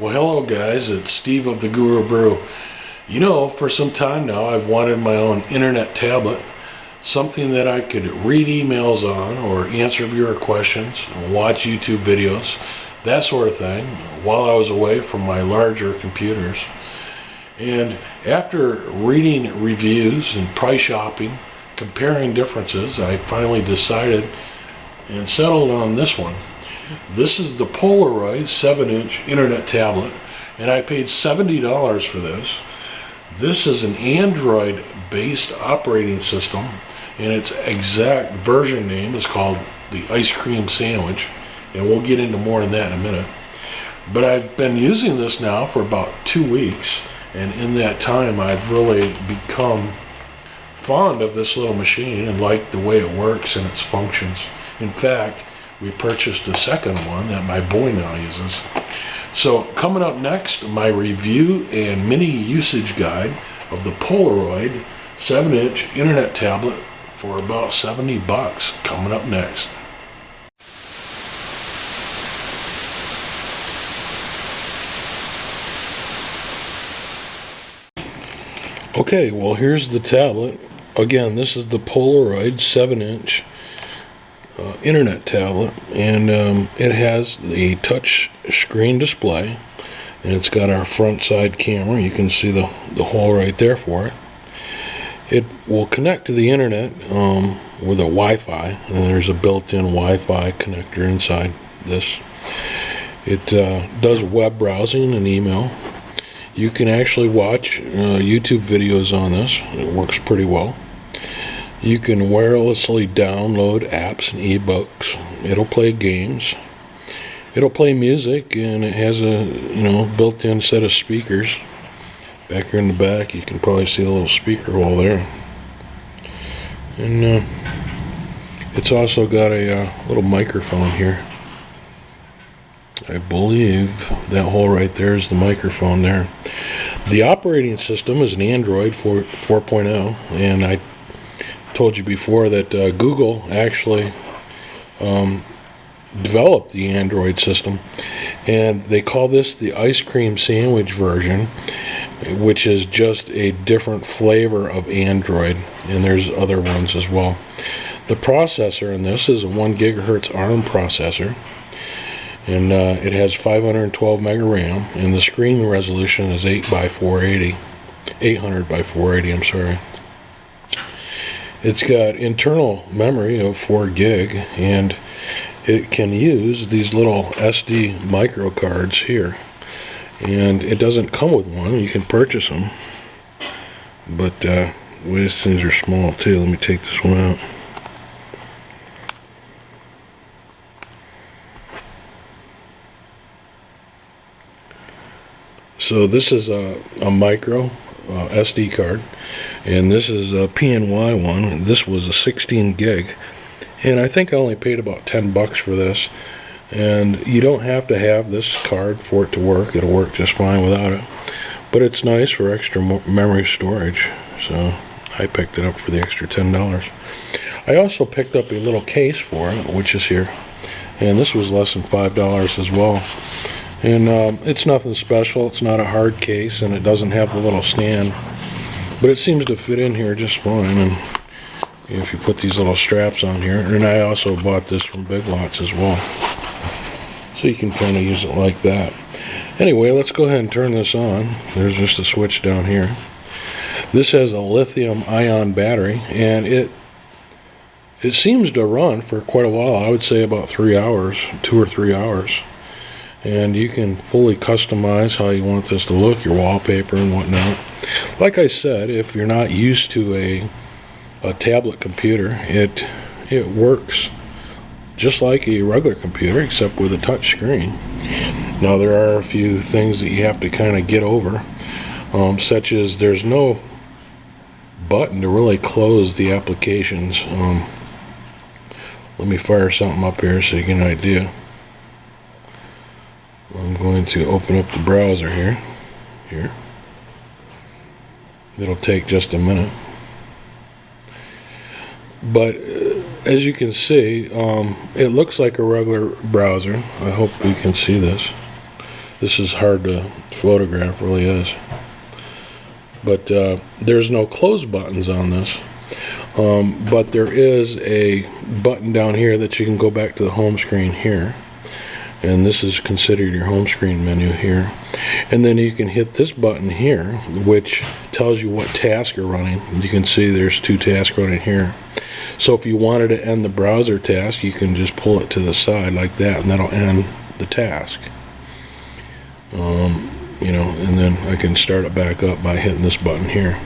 Well, hello guys, it's Steve of the Guru Brew. You know, for some time now I've wanted my own internet tablet, something that I could read emails on or answer viewer questions, watch YouTube videos, that sort of thing, while I was away from my larger computers. And after reading reviews and price shopping, comparing differences, I finally decided and settled on this one. This is the Polaroid 7-inch internet tablet, and I paid $70 for this. This is an Android-based operating system, and its exact version name is called the Ice Cream Sandwich, and we'll get into more on that in a minute. But I've been using this now for about 2 weeks, and in that time I've really become fond of this little machine and like the way it works and its functions. In fact, we purchased a second one that my boy now uses. So coming up next, my review and mini usage guide of the Polaroid 7-inch internet tablet for about $70 coming up next. Okay, well here's the tablet. Again, this is the Polaroid 7-inch internet tablet, and it has the touch screen display, and it's got our front side camera. You can see the hole right there for it. It will connect to the internet with a Wi-Fi, and there's a built-in Wi-Fi connector inside this. It does web browsing and email. You can actually watch YouTube videos on this. It works pretty well. You can wirelessly download apps and ebooks. It'll play games. It'll play music, and it has a built-in set of speakers. Back here in the back, you can probably see the little speaker hole there. And it's also got a little microphone here. I believe that hole right there is the microphone there. The operating system is an Android 4.0, and I told you before that Google actually developed the Android system, and they call this the Ice Cream Sandwich version, which is just a different flavor of Android, and there's other ones as well. The processor in this is a 1 gigahertz ARM processor, and it has 512 mega RAM, and the screen resolution is 800 by 480, I'm sorry. It's got internal memory of 4 gig, and it can use these little SD micro cards here. And it doesn't come with one, you can purchase them. But these things are small too. Let me take this one out. So this is a micro SD card, and this is a PNY one. This was a 16 gig, and I think I only paid about $10 for this. And you don't have to have this card for it to work. It'll work just fine without it, but it's nice for extra memory storage, so I picked it up for the extra $10. I also picked up a little case for it, which is here, and this was less than $5 as well. And it's nothing special. It's not a hard case, and it doesn't have the little stand, but it seems to fit in here just fine. And if you put these little straps on here, and I also bought this from Big Lots as well, so you can kind of use it like that. Anyway, let's go ahead and turn this on. There's just a switch down here. This has a lithium-ion battery, and it seems to run for quite a while. I would say about 3 hours, 2 or 3 hours. And you can fully customize how you want this to look, your wallpaper and whatnot. Like I said, if you're not used to a tablet computer, it works just like a regular computer, except with a touch screen. Now there are a few things that you have to kind of get over, such as there's no button to really close the applications. Let me fire something up here so you get an idea. I'm going to open up the browser here. It'll take just a minute. But as you can see, it looks like a regular browser. I hope we can see this. This is hard to photograph, really is. But there's no close buttons on this. But there is a button down here that you can go back to the home screen here. And this is considered your home screen menu here. And then you can hit this button here, which tells you what tasks are running. You can see there's 2 tasks running here. So if you wanted to end the browser task, you can just pull it to the side like that, and that'll end the task. You know, and then I can start it back up by hitting this button here.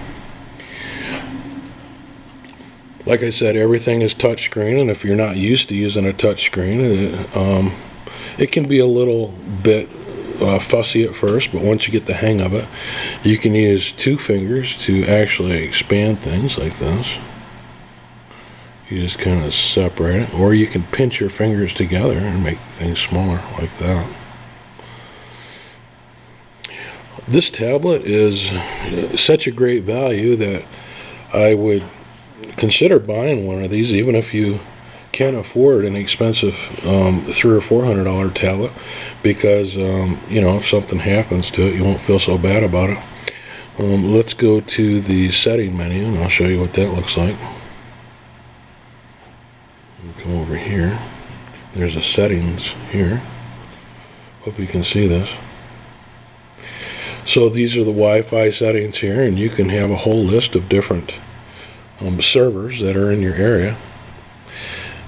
Like I said, everything is touchscreen, and if you're not used to using a touchscreen, it can be a little bit fussy at first, but once you get the hang of it, you can use 2 fingers to actually expand things like this. You just kind of separate it, or you can pinch your fingers together and make things smaller like that. This tablet is such a great value that I would consider buying one of these, even if you can't afford an expensive $300 or $400 tablet, because you know, if something happens to it, you won't feel so bad about it. Let's go to the setting menu, and I'll show you what that looks like. Come over here. There's a settings here. Hope you can see this. So these are the Wi-Fi settings here, and you can have a whole list of different servers that are in your area,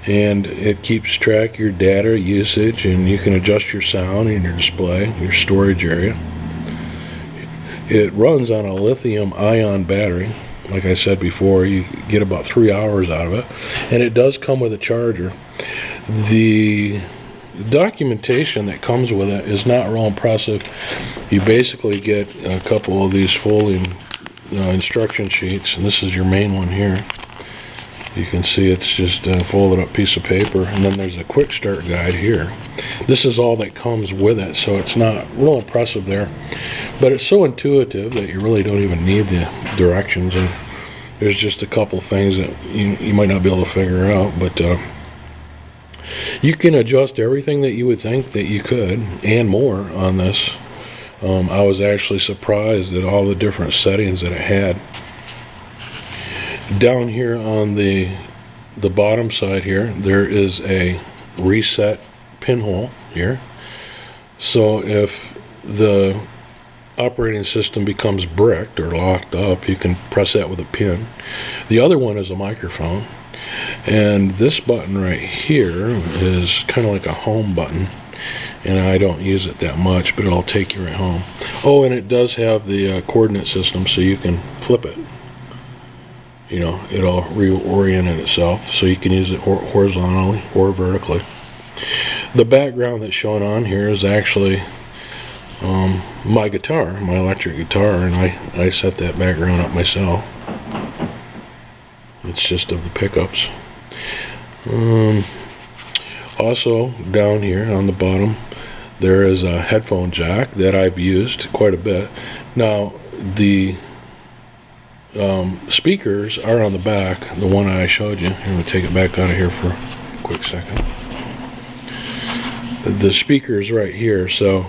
and it keeps track of your data usage, and you can adjust your sound and your display, your storage area. It runs on a lithium-ion battery. Like I said before, you get about 3 hours out of it, and it does come with a charger. The documentation that comes with it is not real impressive. You basically get a couple of these folding instruction sheets, and this is your main one here. You can see it's just a folded up piece of paper, and then there's a quick start guide here. This is all that comes with it, so it's not real impressive there, but it's so intuitive that you really don't even need the directions, and there's just a couple things that you might not be able to figure out, but you can adjust everything that you would think that you could and more on this. I was actually surprised at all the different settings that it had. Down here on the bottom side here, there is a reset pinhole here. So if the operating system becomes bricked or locked up, you can press that with a pin. The other one is a microphone. And this button right here is kind of like a home button, and I don't use it that much, but it'll take you right home. Oh, and it does have the coordinate system, so you can flip it. You know, it'll reorient it itself, so you can use it horizontally or vertically. The background that's shown on here is actually my guitar, my electric guitar, and I set that background up myself. It's just of the pickups. Also down here on the bottom, there is a headphone jack that I've used quite a bit. Now the speakers are on the back, the one I showed you. I'm going to take it back out of here for a quick second. The speaker's right here, so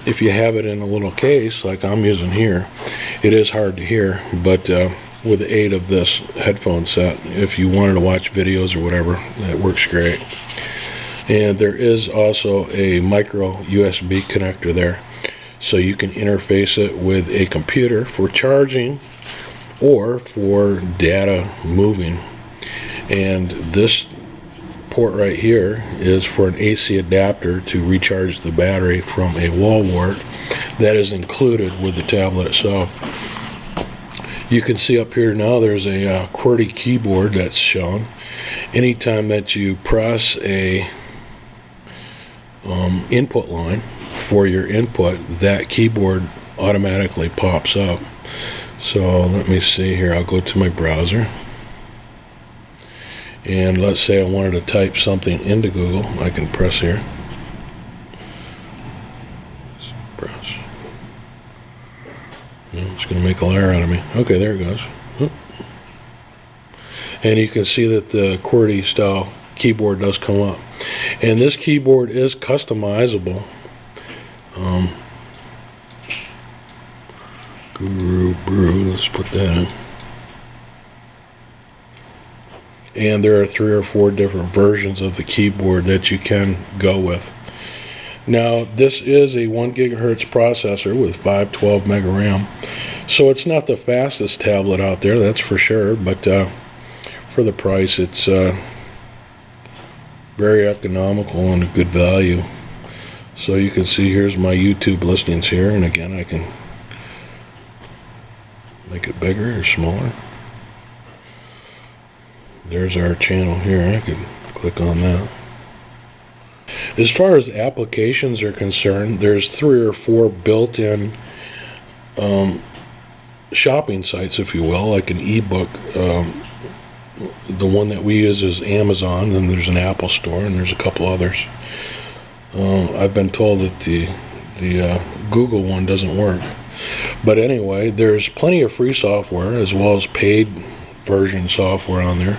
if you have it in a little case like I'm using here, it is hard to hear, but with the aid of this headphone set, if you wanted to watch videos or whatever, that works great. And there is also a micro USB connector there, so you can interface it with a computer for charging or for data moving. And this port right here is for an AC adapter to recharge the battery from a wall wart that is included with the tablet itself. You can see up here now there's a QWERTY keyboard that's shown. Anytime that you press a input line for your input, that keyboard automatically pops up. So let me see here, I'll go to my browser, and let's say I wanted to type something into Google. I can press here. Let's press. It's going to make a liar out of me. Okay, there it goes. And you can see that the QWERTY style keyboard does come up. And this keyboard is customizable. Brew, let's put that in. And there are 3 or 4 different versions of the keyboard that you can go with. Now, this is a 1 gigahertz processor with 512 mega RAM. So it's not the fastest tablet out there, that's for sure, but for the price, it's very economical and a good value. So you can see here's my YouTube listings here, and again, I can make it bigger or smaller. There's our channel here. I can click on that. As far as applications are concerned, there's 3 or 4 built-in shopping sites, if you will, like an ebook. The one that we use is Amazon, and there's an Apple store, and there's a couple others. I've been told that the Google one doesn't work. But anyway, there's plenty of free software as well as paid version software on there.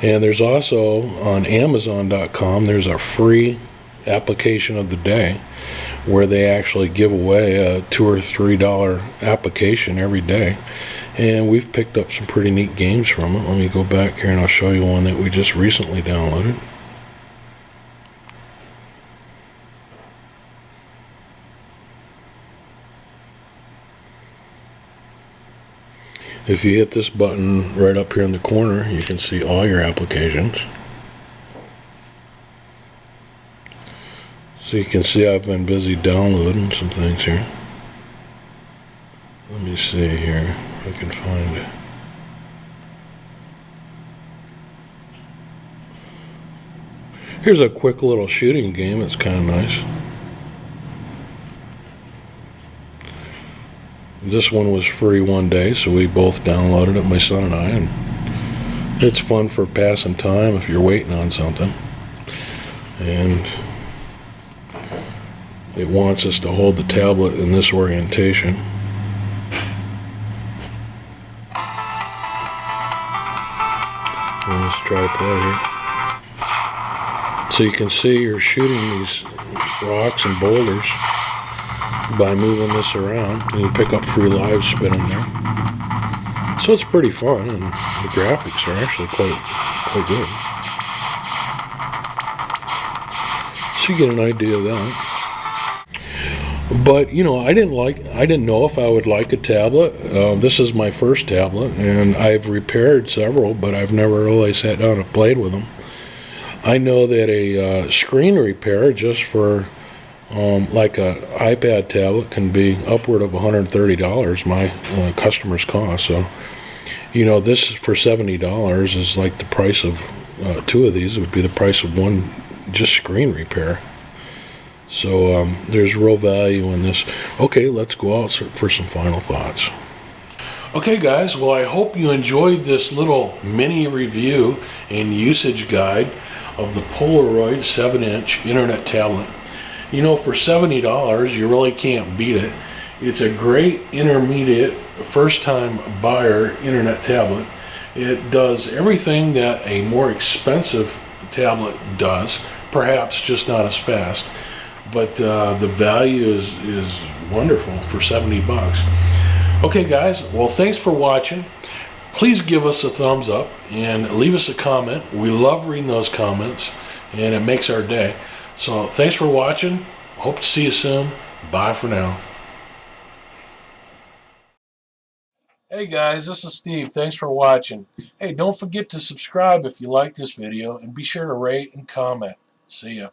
And there's also on Amazon.com, there's a free application of the day where they actually give away a $2 or $3 application every day. And we've picked up some pretty neat games from it. Let me go back here and I'll show you one that we just recently downloaded. If you hit this button right up here in the corner, you can see all your applications. So you can see I've been busy downloading some things here. Let me see here if I can find it. Here's a quick little shooting game. It's kind of nice. This one was free one day, so we both downloaded it, my son and I, and it's fun for passing time if you're waiting on something. And it wants us to hold the tablet in this orientation. Let's try play here. So you can see you're shooting these rocks and boulders by moving this around, and you pick up free lives spinning there. So it's pretty fun, and the graphics are actually quite good. So you get an idea of that. But you know, I didn't know if I would like a tablet. This is my first tablet, and I've repaired several, but I've never really sat down and played with them. I know that a screen repair just for like an iPad tablet can be upward of $130, my customer's cost. So, you know, this for $70 is like the price of 2 of these. It would be the price of one just screen repair. So there's real value in this. Okay, let's go out for some final thoughts. Okay guys, well I hope you enjoyed this little mini review and usage guide of the Polaroid 7-inch internet tablet. You know, for $70, you really can't beat it. It's a great intermediate, first-time buyer internet tablet. It does everything that a more expensive tablet does, perhaps just not as fast. But the value is wonderful for 70 bucks. Okay guys, well thanks for watching. Please give us a thumbs up and leave us a comment. We love reading those comments and it makes our day. So thanks for watching. Hope to see you soon. Bye for now. Hey guys, this is Steve. Thanks for watching. Hey, don't forget to subscribe if you like this video and be sure to rate and comment. See ya.